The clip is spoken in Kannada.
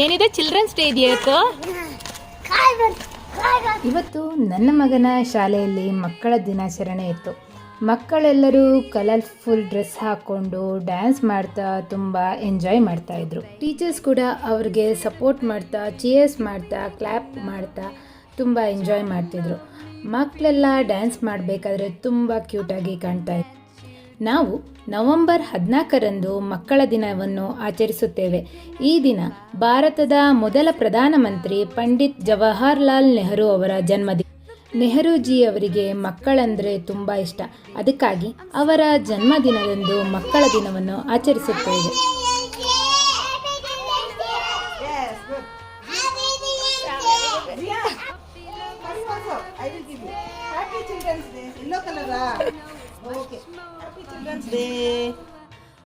ಏನಿದೆ ಚಿಲ್ಡ್ರನ್ಸ್ ಡೇ ಇದೆಯಾ? ಇವತ್ತು ನನ್ನ ಮಗನ ಶಾಲೆಯಲ್ಲಿ ಮಕ್ಕಳ ದಿನಾಚರಣೆ ಇತ್ತು. ಮಕ್ಕಳೆಲ್ಲರೂ ಕಲರ್ಫುಲ್ ಡ್ರೆಸ್ ಹಾಕ್ಕೊಂಡು ಡ್ಯಾನ್ಸ್ ಮಾಡ್ತಾ ತುಂಬ ಎಂಜಾಯ್ ಮಾಡ್ತಾಯಿದ್ರು. ಟೀಚರ್ಸ್ ಕೂಡ ಅವ್ರಿಗೆ ಸಪೋರ್ಟ್ ಮಾಡ್ತಾ, ಚಿಯರ್ಸ್ ಮಾಡ್ತಾ, ಕ್ಲ್ಯಾಪ್ ಮಾಡ್ತಾ ತುಂಬ ಎಂಜಾಯ್ ಮಾಡ್ತಿದ್ರು. ಮಕ್ಕಳೆಲ್ಲ ಡ್ಯಾನ್ಸ್ ಮಾಡಬೇಕಾದ್ರೆ ತುಂಬ ಕ್ಯೂಟಾಗಿ ಕಾಣ್ತಾ ಇತ್ತು. ನಾವು ನವೆಂಬರ್ 14ರಂದು ಮಕ್ಕಳ ದಿನವನ್ನು ಆಚರಿಸುತ್ತೇವೆ. ಈ ದಿನ ಭಾರತದ ಮೊದಲ ಪ್ರಧಾನಮಂತ್ರಿ ಪಂಡಿತ್ ಜವಾಹರ್ಲಾಲ್ ನೆಹರು ಅವರ ಜನ್ಮದಿನ. ನೆಹರೂಜಿಯವರಿಗೆ ಮಕ್ಕಳಂದರೆ ತುಂಬ ಇಷ್ಟ. ಅದಕ್ಕಾಗಿ ಅವರ ಜನ್ಮದಿನದಂದು ಮಕ್ಕಳ ದಿನವನ್ನು ಆಚರಿಸುತ್ತೇವೆ. Happy Children's Day.